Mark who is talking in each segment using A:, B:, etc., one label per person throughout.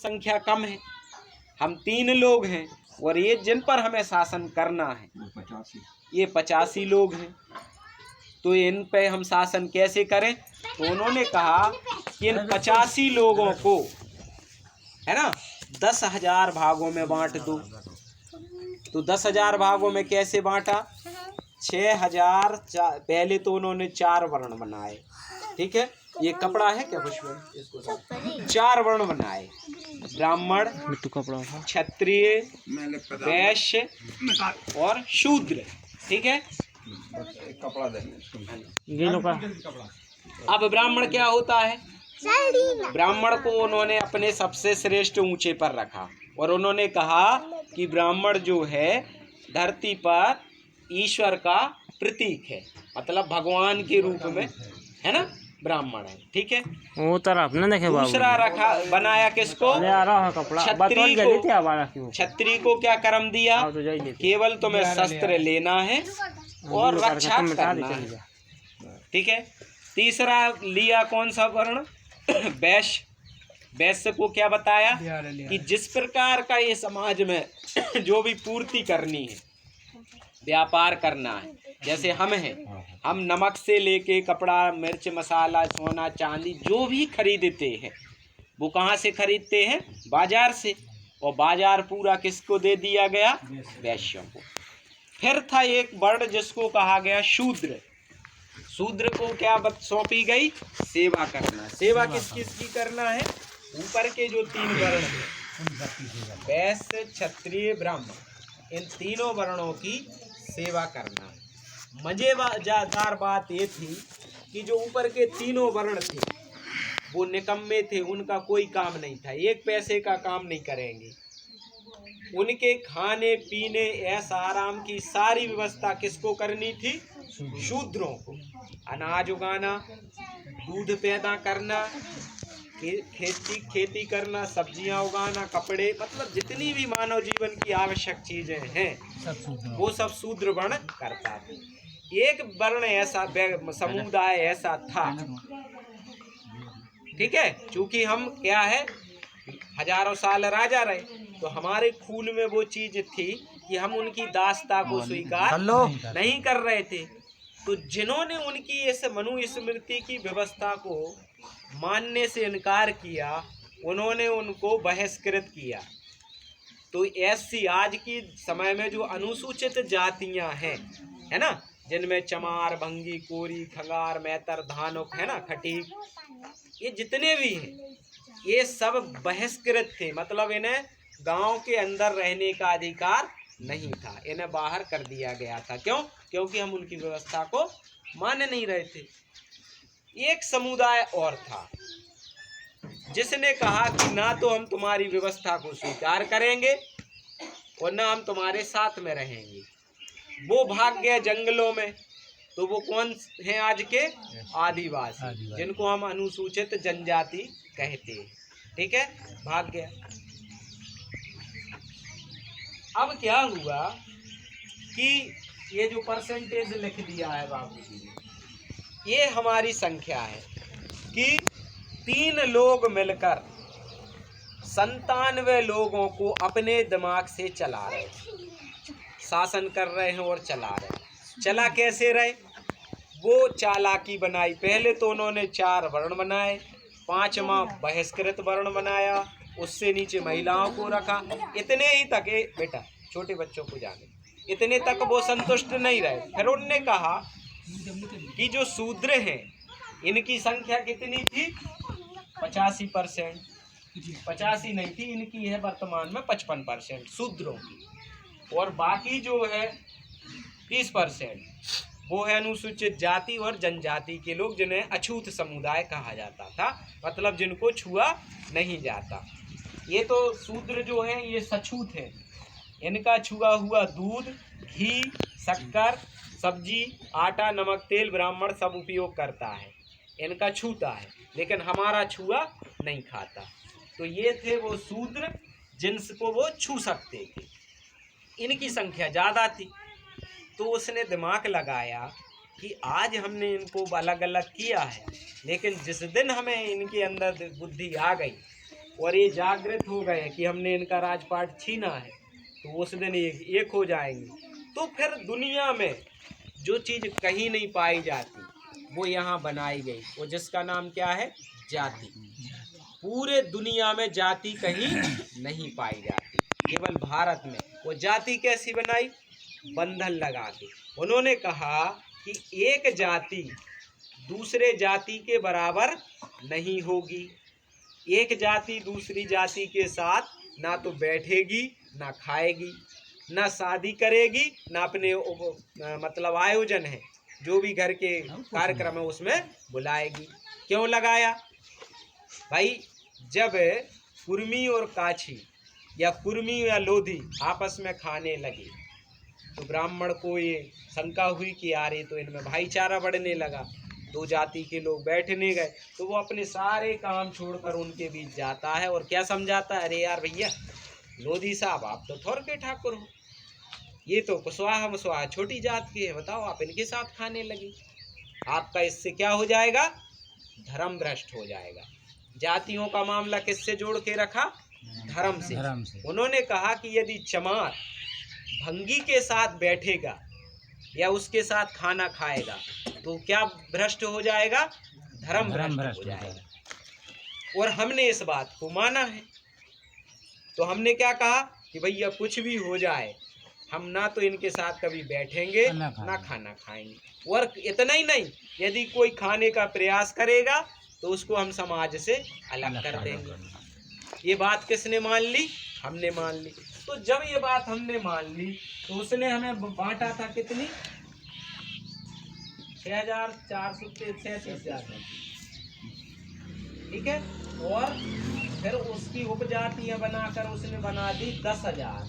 A: संख्या कम है, हम 3 लोग हैं और ये जिन पर हमें शासन करना है ये 85 लोग हैं, तो इन पे हम शासन कैसे करें। तो उन्होंने कहा कि इन 85 लोगों को है ना 10,000 भागों में बांट दो। तो 10,000 भागों में कैसे बांटा, 6,000 पहले तो उन्होंने 4 वर्ण बनाए, ठीक है, ये कपड़ा है क्या पुष्प, इसको 4 वर्ण बनाए, ब्राह्मण, क्षत्रिय, वैश्य और शूद्र, ठीक है।
B: कपड़ा
A: अब ब्राह्मण क्या होता है, ब्राह्मण को उन्होंने अपने सबसे श्रेष्ठ ऊंचे पर रखा और उन्होंने कहा कि ब्राह्मण जो है धरती पर ईश्वर का प्रतीक है, मतलब भगवान के रूप में है ना ब्राह्मण है, ठीक है।
C: वो तरफ न देखे
A: दूसरा रखा बनाया किसको, क्षत्रिय को क्या कर्म दिया, केवल तुम्हें शस्त्र लेना है और रक्षा करना है, ठीक है। तीसरा लिया कौन सा वर्ण, वैश्य, वैश्य को क्या बताया कि जिस प्रकार का ये समाज में जो भी पूर्ति करनी है, व्यापार करना है, जैसे हम हैं, हम नमक से लेके कपड़ा, मिर्च, मसाला, सोना, चांदी जो भी खरीदते हैं वो कहाँ से खरीदते हैं, बाजार से, और बाजार पूरा किसको दे दिया गया, वैश्यों को। फिर था एक वर्ण जिसको कहा गया शूद्र, शूद्र को क्या सौंपी गई, सेवा करना। सेवा किस किस की करना है, ऊपर के जो 3 वर्ण हैं वैश्य, क्षत्रिय, ब्राह्मण, इन तीनों वर्णों की सेवा करना है। मजेदार बात ये थी कि जो ऊपर के तीनों वर्ण थे वो निकम्मे थे, उनका कोई काम नहीं था, 1 पैसे का काम नहीं करेंगे। उनके खाने पीने ऐसा आराम की सारी व्यवस्था किसको करनी थी, शूद्रों को। अनाज उगाना, दूध पैदा करना, खेती करना, सब्जियां उगाना, कपड़े, मतलब जितनी भी मानव जीवन की आवश्यक चीजें हैं वो सब शूद्र वर्ण करता था। एक वर्ण ऐसा, समुदाय ऐसा था, ठीक है, चूंकि हम क्या है हजारों साल राजा रहे, तो हमारे खून में वो चीज थी कि हम उनकी दासता को स्वीकार नहीं कर रहे थे। तो जिन्होंने उनकी इस मनुस्मृति की व्यवस्था को मानने से इनकार किया, उन्होंने उनको बहिष्कृत किया। तो ऐसी आज की समय में जो अनुसूचित जातियां हैं, है ना, जिनमें चमार, भंगी, कोरी, खंगार, मैतर, धानुक, है ना, खटीक, ये जितने भी हैं ये सब बहिष्कृत थे, मतलब इन्हें गांव के अंदर रहने का अधिकार नहीं था, इन्हें बाहर कर दिया गया था। क्यों, क्योंकि हम उनकी व्यवस्था को मान नहीं रहे थे। एक समुदाय और था जिसने कहा कि ना तो हम तुम्हारी व्यवस्था को स्वीकार करेंगे और ना हम तुम्हारे साथ में रहेंगे। वो भाग गए जंगलों में। तो वो कौन हैं आज के, आदिवासी, जिनको हम अनुसूचित जनजाति कहते हैं, ठीक है, भाग गया। अब क्या हुआ कि ये जो परसेंटेज लिख दिया है बाबू जी ने, ये हमारी संख्या है कि 3 लोग मिलकर 97 लोगों को अपने दिमाग से चला रहे, शासन कर रहे हैं और चला रहे। चला कैसे रहे, वो चालाकी बनाई। पहले तो उन्होंने 4 वर्ण बनाए, 5वां बहिष्कृत वर्ण बनाया, उससे नीचे महिलाओं को रखा। इतने ही तक, बेटा छोटे बच्चों को जाने, इतने तक वो संतुष्ट नहीं रहे। फिर उन्होंने कहा कि जो शूद्र हैं इनकी संख्या कितनी थी, 85%, 85 नहीं थी, इनकी है वर्तमान में 55% शूद्रों की, और बाकी जो है 30% वो है अनुसूचित जाति और जनजाति के लोग, जिन्हें अछूत समुदाय कहा जाता था, मतलब जिनको छुआ नहीं जाता। ये तो शूद्र जो है ये सछूत है, इनका छुआ हुआ दूध, घी, शक्कर, सब्जी, आटा, नमक, तेल ब्राह्मण सब उपयोग करता है, इनका छूता है, लेकिन हमारा छुआ नहीं खाता। तो ये थे वो शूद्र जिनको वो छू सकते थे। इनकी संख्या ज़्यादा थी, तो उसने दिमाग लगाया कि आज हमने इनको अलग अलग किया है, लेकिन जिस दिन हमें इनके अंदर बुद्धि आ गई और ये जागृत हो गए कि हमने इनका राजपाट छीना है, तो उस दिन एक हो जाएंगे। तो फिर दुनिया में जो चीज़ कहीं नहीं पाई जाती वो यहाँ बनाई गई, वो जिसका नाम क्या है? जाति। पूरे दुनिया में जाति कहीं नहीं पाई जाती, केवल भारत में। वो जाति कैसी बनाई? बंधन लगा के। उन्होंने कहा कि एक जाति दूसरे जाति के बराबर नहीं होगी, एक जाति दूसरी जाति के साथ ना तो बैठेगी, ना खाएगी, ना शादी करेगी, ना अपने मतलब आयोजन है जो भी घर के कार्यक्रम है उसमें बुलाएगी। क्यों लगाया भाई? जब कुर्मी और काछी या कुर्मी या लोधी आपस में खाने लगे तो ब्राह्मण को ये शंका हुई कि यार ये तो इनमें भाईचारा बढ़ने लगा। दो जाति के लोग बैठने गए तो वो अपने सारे काम छोड़कर उनके बीच जाता है और क्या समझाता है? अरे यार भैया लोधी साहब, आप तो थोर के ठाकुर हो, ये तो कुशवाहा मुशवाहा छोटी जात के है, बताओ आप इनके साथ खाने लगे। आपका इससे क्या हो जाएगा? धर्म भ्रष्ट हो जाएगा। जातियों का मामला किससे जोड़ के रखा? धर्म से। उन्होंने कहा कि यदि चमार भंगी के साथ बैठेगा या उसके साथ खाना खाएगा तो क्या भ्रष्ट हो जाएगा? धर्म भ्रष्ट हो जाएगा। और हमने इस बात को माना है, तो हमने क्या कहा कि भैया कुछ भी हो जाए हम ना तो इनके साथ कभी बैठेंगे ना खाना खाएंगे। और इतना ही नहीं, यदि कोई खाने का प्रयास करेगा तो उसको हम समाज से अलग कर देंगे। ये बात किसने मान ली? हमने मान ली। तो जब ये बात हमने मान ली तो उसने हमें बांटा था कितनी? 6,437। ठीक है। और फिर उसकी उपजातियां बनाकर उसने बना दी 10,000।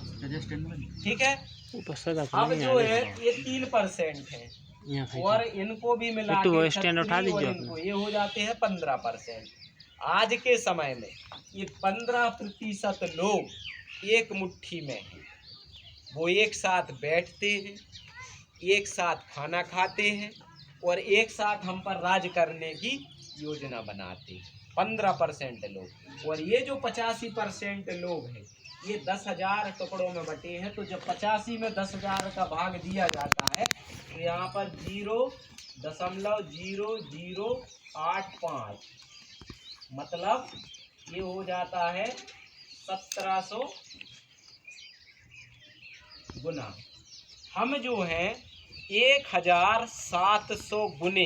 A: ठीक है। अब जो है ये 3% है और इनको भी मिला के इनको ये हो जाते हैं 15%। आज के समय में ये 15% लोग एक मुट्ठी में हैं, वो एक साथ बैठते हैं, एक साथ खाना खाते हैं और एक साथ हम पर राज करने की योजना बनाते हैं। 15% लोग। और ये जो 85% लोग हैं ये 10,000 टुकड़ों में बटे हैं। तो जब 85 में 10,000 का भाग दिया जाता है तो यहाँ पर 0.0085 मतलब ये हो जाता है 1700 गुना। हम जो हैं 1,700 गुने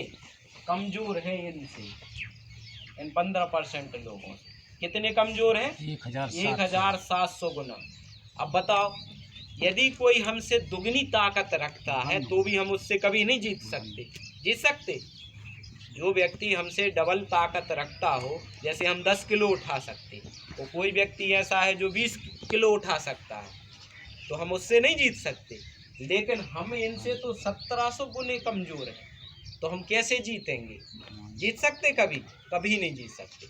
A: कमजोर हैं इनसे, इन 15% लोगों से। कितने कमजोर हैं? 1,700 गुना। अब बताओ, यदि कोई हमसे दुगनी ताकत रखता है तो भी हम उससे कभी नहीं जीत सकते। जीत सकते? जो व्यक्ति हमसे डबल ताकत रखता हो, जैसे हम 10 किलो उठा सकते, तो कोई व्यक्ति ऐसा है जो 20 किलो उठा सकता है, तो हम उससे नहीं जीत सकते। लेकिन हम इनसे तो 1700 गुने कमजोर हैं, तो हम कैसे जीतेंगे? जीत सकते? कभी कभी नहीं जीत सकते।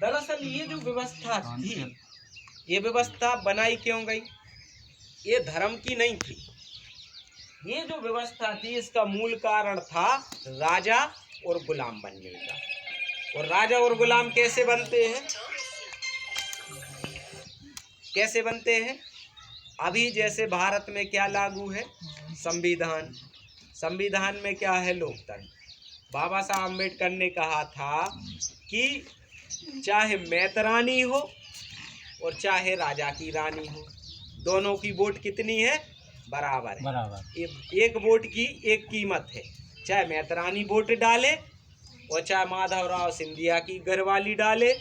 A: दरअसल ये जो व्यवस्था थी, ये व्यवस्था बनाई क्यों गई? ये धर्म की नहीं थी। ये जो व्यवस्था थी इसका मूल कारण था राजा और गुलाम बनने का। और राजा और गुलाम कैसे बनते हैं? कैसे बनते हैं? अभी जैसे भारत में क्या लागू है? संविधान। संविधान में क्या है? लोकतंत्र। बाबा साहब अम्बेडकर ने कहा था कि चाहे मैतरानी हो और चाहे राजा की रानी हो, दोनों की वोट कितनी है? बराबर है। बराबर। एक वोट की एक कीमत है। चाहे मैतरानी वोट डाले और चाहे माधवराव सिंधिया की घरवाली डाले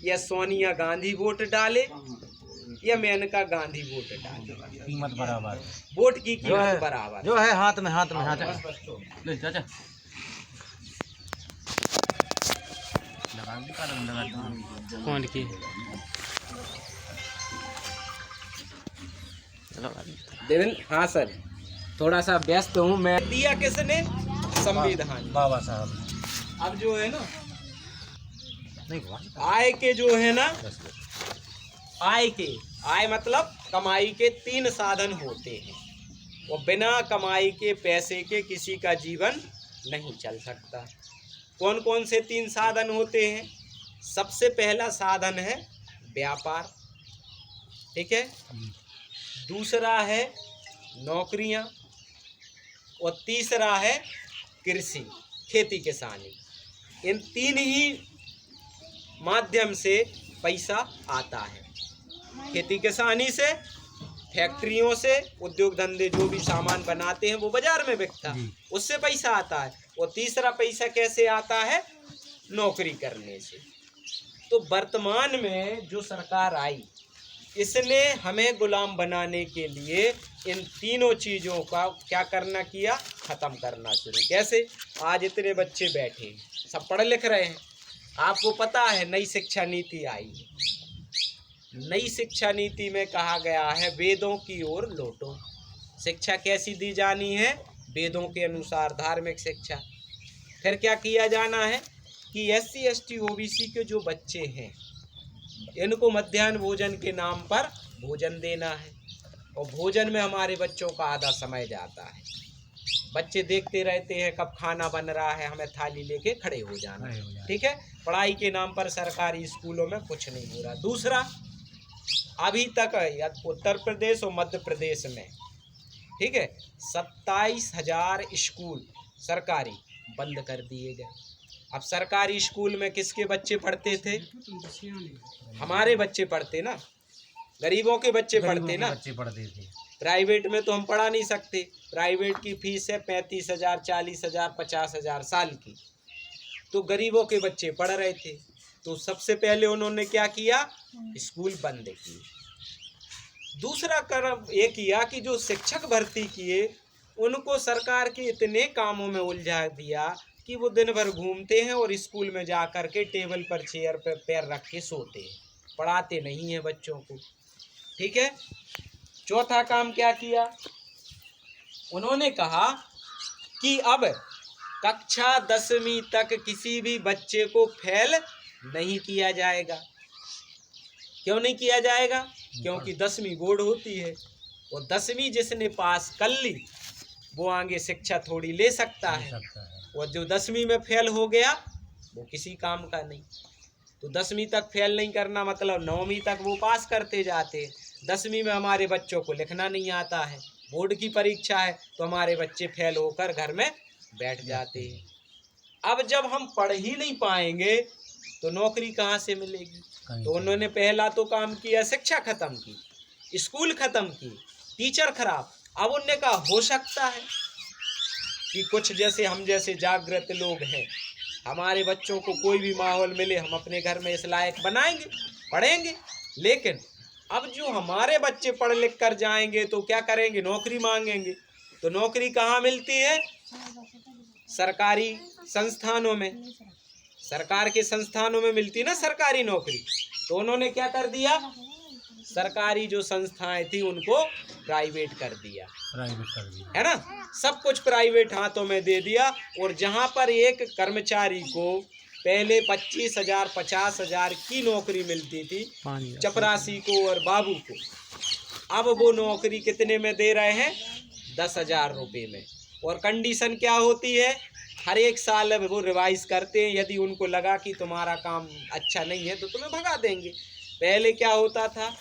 A: या सोनिया गांधी वोट डाले या मेनका गांधी वोट डाले, कीमत बराबर। वोट की कीमत बराबर जो है। हाथ में हाथ कौन की? हाँ सर, थोड़ा सा व्यस्त हूँ मैं। दिया किसने? संविधान, बाबा साहब। अब जो है ना आय के जो है ना, आय मतलब कमाई के 3 साधन होते हैं और बिना कमाई के पैसे के किसी का जीवन नहीं चल सकता। कौन कौन से 3 साधन होते हैं? सबसे पहला साधन है व्यापार, ठीक है, दूसरा है नौकरियां, और तीसरा है कृषि, खेती किसानी। इन तीन ही माध्यम से पैसा आता है। खेती किसानी से, फैक्ट्रियों से, उद्योग धंधे जो भी सामान बनाते हैं वो बाजार में बिकता है, उससे पैसा आता है। और तीसरा पैसा कैसे आता है? नौकरी करने से। तो वर्तमान में जो सरकार आई, इसने हमें गुलाम बनाने के लिए इन तीनों चीज़ों का क्या करना किया? ख़त्म करना शुरू। कैसे? आज इतने बच्चे बैठे सब पढ़ लिख रहे हैं, आपको पता है नई शिक्षा नीति आई है। नई शिक्षा नीति में कहा गया है वेदों की ओर लौटो। शिक्षा कैसी दी जानी है? वेदों के अनुसार धार्मिक शिक्षा। फिर क्या किया जाना है कि SC ST OBC के जो बच्चे हैं इनको मध्याह्न भोजन के नाम पर भोजन देना है, और भोजन में हमारे बच्चों का आधा समय जाता है। बच्चे देखते रहते हैं कब खाना बन रहा है, हमें थाली लेके खड़े हो जाना, ठीक है। पढ़ाई के नाम पर सरकारी स्कूलों में कुछ नहीं हो रहा। दूसरा, अभी तक उत्तर प्रदेश और मध्य प्रदेश में, ठीक है, 27,000 स्कूल सरकारी बंद कर दिए गए। अब सरकारी स्कूल में किसके बच्चे पढ़ते थे? हमारे बच्चे पढ़ते ना, गरीबों के बच्चे पढ़ते ना। प्राइवेट में तो हम पढ़ा नहीं सकते। प्राइवेट की फीस है 35,000, 40,000, 50,000 साल की। तो गरीबों के बच्चे पढ़ रहे थे, तो सबसे पहले उन्होंने क्या किया? स्कूल बंद किए। दूसरा कर्म ये किया कि जो शिक्षक भर्ती किए उनको सरकार के इतने कामों में उलझा दिया कि वो दिन भर घूमते हैं और स्कूल में जा कर के टेबल पर, चेयर पर पैर रख के सोते हैं, पढ़ाते नहीं हैं बच्चों को, ठीक है। चौथा काम क्या किया? उन्होंने कहा कि अब कक्षा 10वीं तक किसी भी बच्चे को फेल नहीं किया जाएगा। क्यों नहीं किया जाएगा? क्योंकि 10वीं बोर्ड होती है, और 10वीं जिसने पास कर ली वो आगे शिक्षा थोड़ी ले सकता है, और जो 10वीं में फेल हो गया वो किसी काम का नहीं। तो 10वीं तक फेल नहीं करना मतलब 9वीं तक वो पास करते जाते। 10वीं में हमारे बच्चों को लिखना नहीं आता है, बोर्ड की परीक्षा है, तो हमारे बच्चे फेल होकर घर में बैठ जाते हैं। अब जब हम पढ़ ही नहीं पाएंगे तो नौकरी कहाँ से मिलेगी? तो उन्होंने पहला तो काम किया, शिक्षा खत्म की, स्कूल खत्म की, टीचर खराब। अब उन्होंने कहा हो सकता है कि कुछ जैसे हम जैसे जागृत लोग हैं, हमारे बच्चों को कोई भी माहौल मिले हम अपने घर में इस लायक बनाएंगे, पढ़ेंगे। लेकिन अब जो हमारे बच्चे पढ़ लिख कर जाएंगे तो क्या करेंगे? नौकरी मांगेंगे। तो नौकरी कहाँ मिलती है? सरकारी संस्थानों में, सरकार के संस्थानों में मिलती ना सरकारी नौकरी। तो उन्होंने क्या कर दिया? सरकारी जो संस्थाएं थी उनको प्राइवेट कर दिया, है ना। सब कुछ प्राइवेट हाथों में दे दिया। और जहां पर एक कर्मचारी को पहले 25,000, 50,000 की नौकरी मिलती थी चपरासी को और बाबू को, अब वो नौकरी कितने में दे रहे हैं? 10,000 रुपये में। और कंडीशन क्या होती है? हर एक साल वो रिवाइज करते हैं। यदि उनको लगा कि तुम्हारा काम अच्छा नहीं है तो तुम्हें भगा देंगे। पहले क्या होता था?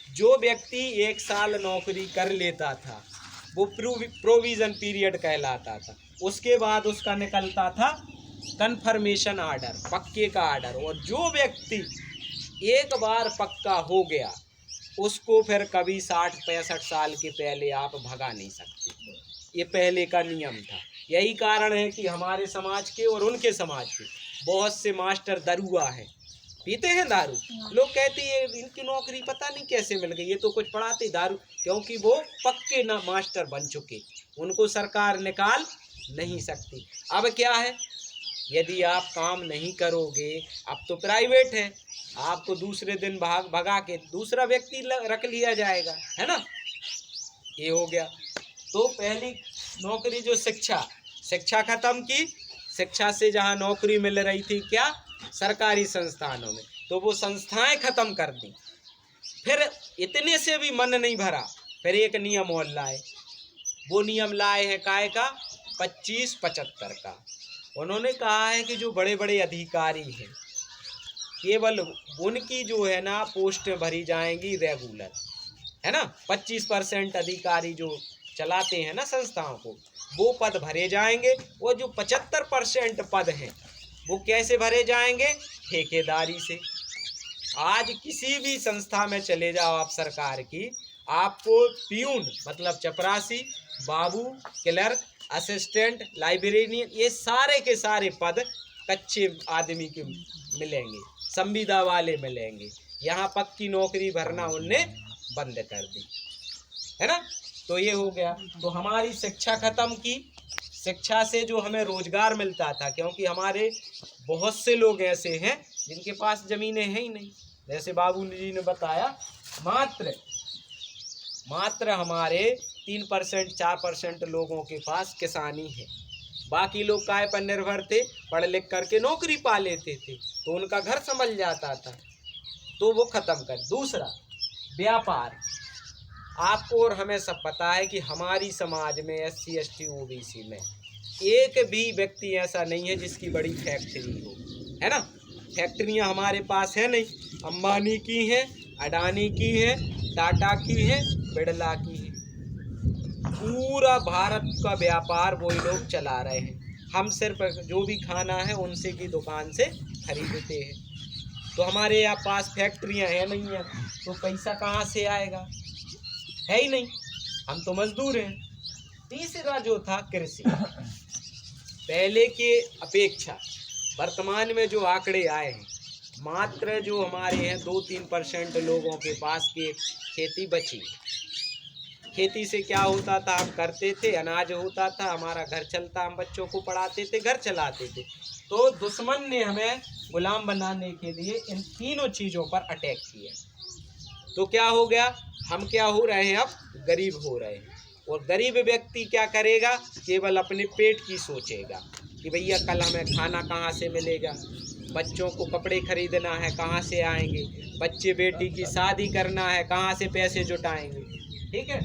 A: जो व्यक्ति 1 साल नौकरी कर लेता था वो प्रोविज़न पीरियड कहलाता था। उसके बाद उसका निकलता था कन्फर्मेशन आर्डर, पक्के का आर्डर। और जो व्यक्ति एक बार पक्का हो गया उसको फिर कभी 60-65 साल के पहले आप भगा नहीं सकते। ये पहले का नियम था। यही कारण है कि हमारे समाज के और उनके समाज के बहुत से मास्टर दरुआ हैं, पीते हैं दारू। लोग कहते हैं इनकी नौकरी पता नहीं कैसे मिल गई, ये तो कुछ पढ़ाते दारू, क्योंकि वो पक्के ना मास्टर बन चुके, उनको सरकार निकाल नहीं सकती। अब क्या है? यदि आप काम नहीं करोगे, अब तो प्राइवेट है, आपको दूसरे दिन भगा के दूसरा व्यक्ति रख लिया जाएगा, है ना। ये हो गया। तो पहली नौकरी जो शिक्षा खत्म की। शिक्षा से जहाँ नौकरी मिल रही थी क्या? सरकारी संस्थानों में, तो वो संस्थाएं खत्म कर दी। फिर इतने से भी मन नहीं भरा, फिर एक नियम और लाए। वो नियम लाए हैं काय का? 25-75 का। उन्होंने कहा है कि जो बड़े बड़े अधिकारी हैं केवल उनकी जो है ना पोस्ट भरी जाएंगी रेगुलर, है ना। 25% अधिकारी जो चलाते हैं ना संस्थाओं को, वो पद भरे जाएंगे। और जो 75% पद हैं वो कैसे भरे जाएंगे? ठेकेदारी से। आज किसी भी संस्था में चले जाओ आप सरकार की, आपको प्यून मतलब चपरासी, बाबू, क्लर्क, असिस्टेंट, लाइब्रेरियन, ये सारे के सारे पद कच्चे आदमी के मिलेंगे, संविदा वाले मिलेंगे। यहाँ पक्की नौकरी भरना उनने बंद कर दी, है ना। तो ये हो गया। तो हमारी शिक्षा खत्म की। शिक्षा से जो हमें रोजगार मिलता था, क्योंकि हमारे बहुत से लोग ऐसे हैं जिनके पास जमीनें हैं ही नहीं। जैसे बाबू जी ने बताया, मात्र हमारे 3% 4% लोगों के पास किसानी है। बाकी लोग काय पर निर्भर थे? पढ़ लिख करके नौकरी पा लेते थे तो उनका घर संभल जाता था, तो वो खत्म कर। दूसरा, व्यापार। आपको और हमें सब पता है कि हमारी समाज में SC ST OBC में एक भी व्यक्ति ऐसा नहीं है जिसकी बड़ी फैक्ट्री हो, है ना। फैक्ट्रियां हमारे पास है नहीं। अंबानी की हैं, अडानी की हैं, टाटा की हैं, बिरला की है। पूरा भारत का व्यापार वही लोग चला रहे हैं। हम सिर्फ जो भी खाना है उनसे की दुकान से खरीदते हैं। तो हमारे यहाँ पास फैक्ट्रियाँ हैं नहीं है, तो पैसा कहाँ से आएगा? है ही नहीं, हम तो मजदूर हैं। तीसरा जो था कृषि। पहले के अपेक्षा वर्तमान में जो आंकड़े आए हैं, मात्र जो हमारे हैं 2-3% लोगों के पास की खेती बची। खेती से क्या होता था? हम करते थे, अनाज होता था, हमारा घर चलता, हम बच्चों को पढ़ाते थे, घर चलाते थे। तो दुश्मन ने हमें गुलाम बनाने के लिए इन तीनों चीज़ों पर अटैक किया। तो क्या हो गया? हम क्या हो रहे हैं? अब गरीब हो रहे हैं। और गरीब व्यक्ति क्या करेगा? केवल अपने पेट की सोचेगा कि भैया कल हमें खाना कहाँ से मिलेगा, बच्चों को कपड़े खरीदना है कहाँ से आएंगे, बच्चे बेटी की शादी करना है कहाँ से पैसे जुटाएंगे, ठीक है।